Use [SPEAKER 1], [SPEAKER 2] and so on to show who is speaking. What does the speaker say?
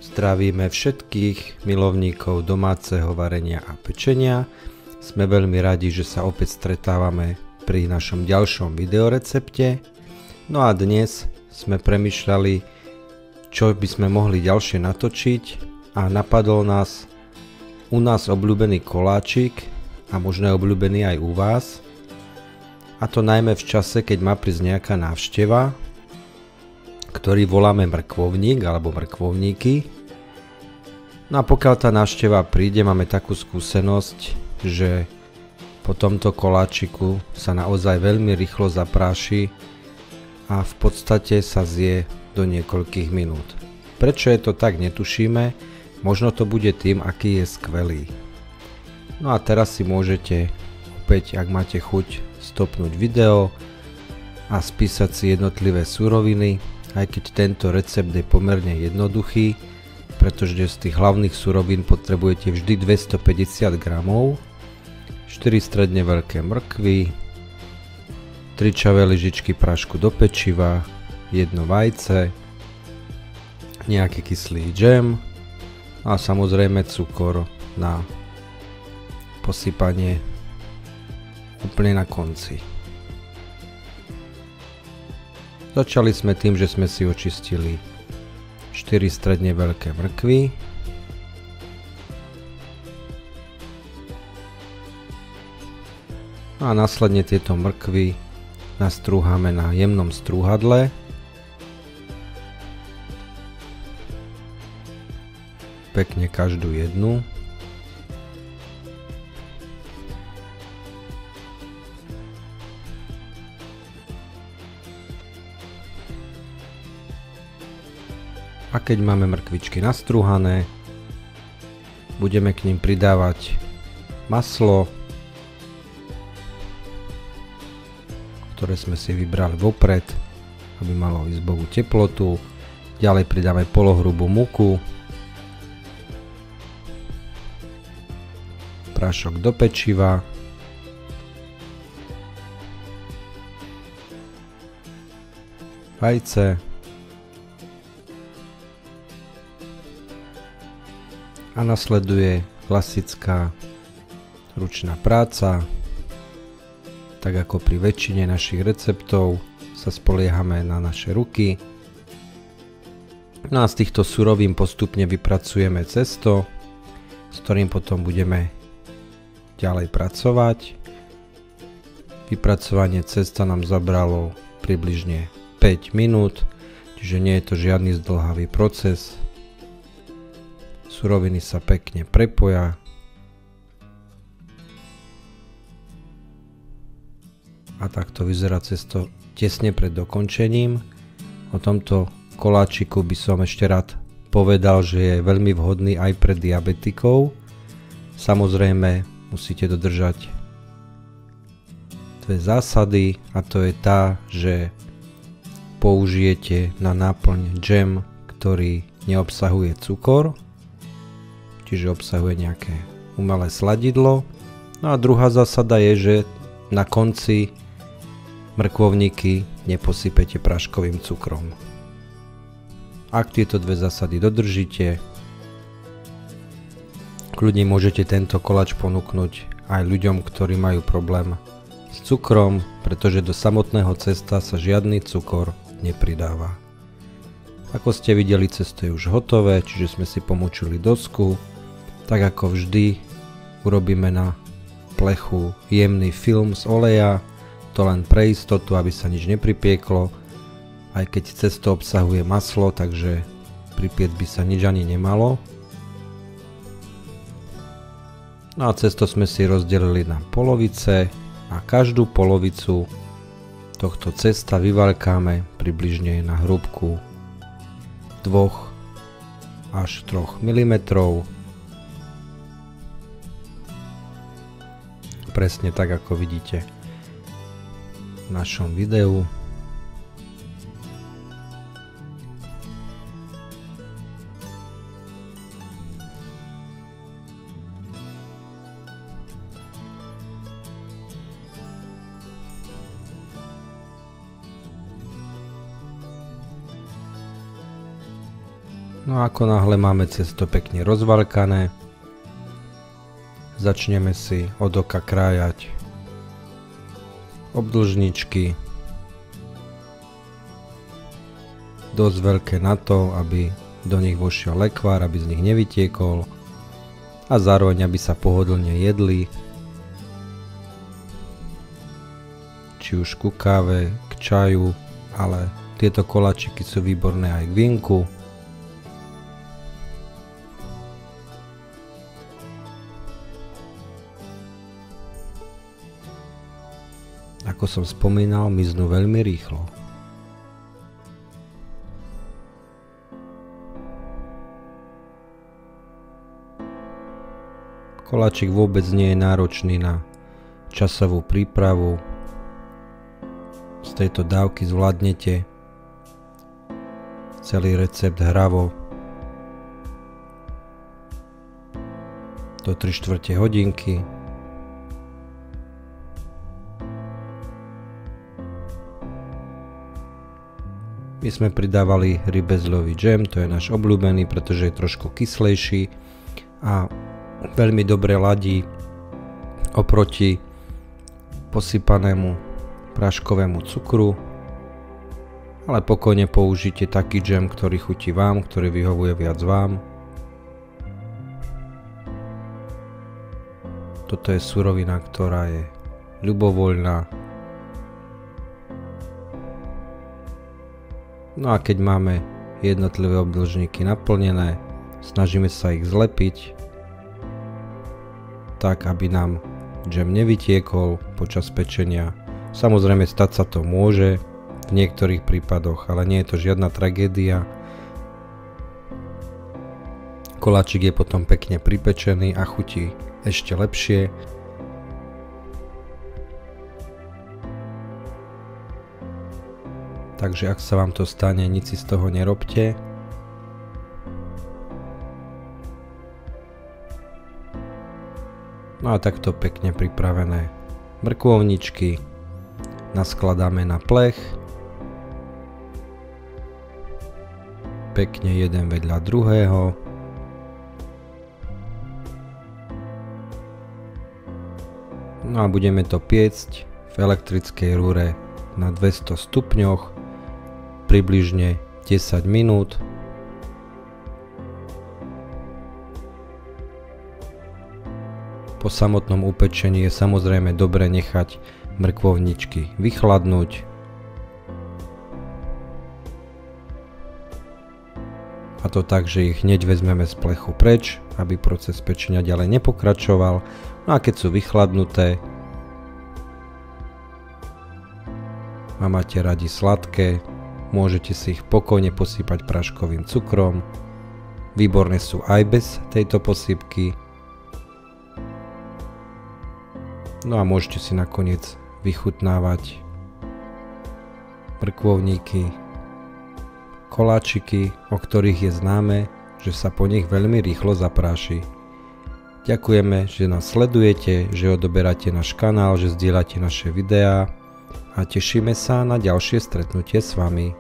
[SPEAKER 1] Zdravíme všetkých milovníkov domáceho varenia a pečenia. Sme veľmi radi, že sa opäť stretávame pri našom ďalšom videorecepte. No a dnes sme premýšľali, čo by sme mohli ďalšie natočiť, a napadol nás u nás obľúbený koláčik a možno obľúbený aj u vás. A to najmä v čase, keď má prísť nejaká návšteva, ktorý voláme mrkvovník alebo mrkvovníky. No a pokiaľ tá návšteva príde, máme takú skúsenosť, že po tomto koláčiku sa naozaj veľmi rýchlo zapráši a v podstate sa zje do niekoľkých minút. Prečo je to tak, netušíme, možno to bude tým, aký je skvelý. No a teraz si môžete opäť, ak máte chuť, stopnúť video a spísať si jednotlivé suroviny. Aj keď tento recept je pomerne jednoduchý, pretože z tých hlavných surovín potrebujete vždy 250 g, 4 stredne veľké mrkvy, 3 čavé lyžičky prášku do pečiva, 1 vajce, nejaký kyslý džem a samozrejme cukor na posypanie úplne na konci. Začali sme tým, že sme si očistili 4 stredne veľké mrkvy. A následne tieto mrkvy nastrúhame na jemnom strúhadle. Pekne každú jednu. A keď máme mrkvičky nastrúhané, budeme k nim pridávať maslo, ktoré sme si vybrali vopred, aby malo izbovú teplotu. Ďalej pridáme polohrubú múku, prášok do pečiva, vajce a nasleduje klasická ručná práca. Tak ako pri väčšine našich receptov sa spoliehame na naše ruky. No a z týchto surovín postupne vypracujeme cesto, s ktorým potom budeme ďalej pracovať. Vypracovanie cesta nám zabralo približne 5 minút, čiže nie je to žiadny zdĺhavý proces. Suroviny sa pekne prepoja a takto vyzerá cesto tesne pred dokončením. O tomto koláčiku by som ešte rád povedal, že je veľmi vhodný aj pre diabetikov. Samozrejme musíte dodržať dve zásady, a to je tá, že použijete na náplň džem, ktorý neobsahuje cukor, čiže obsahuje nejaké umelé sladidlo. No a druhá zásada je, že na konci mrkvovníky neposypete práškovým cukrom. Ak tieto dve zásady dodržíte, kľudne môžete tento koláč ponúknuť aj ľuďom, ktorí majú problém s cukrom, pretože do samotného cesta sa žiadny cukor nepridáva. Ako ste videli, cesto je už hotové, čiže sme si pomočili dosku. Tak ako vždy urobíme na plechu jemný film z oleja, to len pre istotu, aby sa nič nepripieklo, aj keď cesto obsahuje maslo, takže pripieť by sa nič ani nemalo. No a cesto sme si rozdelili na polovice a každú polovicu tohto cesta vyvaľkáme približne na hrúbku 2 až 3 mm. Presne tak, ako vidíte v našom videu. No a ako náhle máme cesto pekne rozvalkané, začneme si od oka krájať obdĺžničky, dosť veľké na to, aby do nich vošiel lekvár, aby z nich nevytiekol a zároveň aby sa pohodlne jedli, či už ku káve, k čaju, ale tieto koláčiky sú výborné aj k vínku. Ako som spomínal, miznú veľmi rýchlo. Koláčik vôbec nie je náročný na časovú prípravu. Z tejto dávky zvládnete celý recept hravo do 3/4 hodinky. My sme pridávali rybezľový džem, to je náš obľúbený, pretože je trošku kyslejší a veľmi dobre ladí oproti posypanému práškovému cukru, ale pokojne použite taký džem, ktorý chutí vám, ktorý vyhovuje viac vám. Toto je surovina, ktorá je ľubovoľná. No a keď máme jednotlivé obdĺžniky naplnené, snažíme sa ich zlepiť tak, aby nám džem nevytiekol počas pečenia. Samozrejme stať sa to môže v niektorých prípadoch, ale nie je to žiadna tragédia. Koláčik je potom pekne pripečený a chutí ešte lepšie. Takže ak sa vám to stane, nič si z toho nerobte. No a takto pekne pripravené mrkvovničky naskladáme na plech. Pekne jeden vedľa druhého. No a budeme to piecť v elektrickej rúre na 200 stupňoch približne 10 minút. Po samotnom upečení je samozrejme dobre nechať mrkvovničky vychladnúť. A to tak, že ich hneď vezmeme z plechu preč, aby proces pečenia ďalej nepokračoval. No a keď sú vychladnuté a máte radi sladké, môžete si ich pokojne posypať práškovým cukrom. Výborné sú aj bez tejto posypky. No a môžete si nakoniec vychutnávať mrkvovníky, koláčiky, o ktorých je známe, že sa po nich veľmi rýchlo zapráši. Ďakujeme, že nás sledujete, že odoberáte náš kanál, že zdieľate naše videá a tešíme sa na ďalšie stretnutie s vami.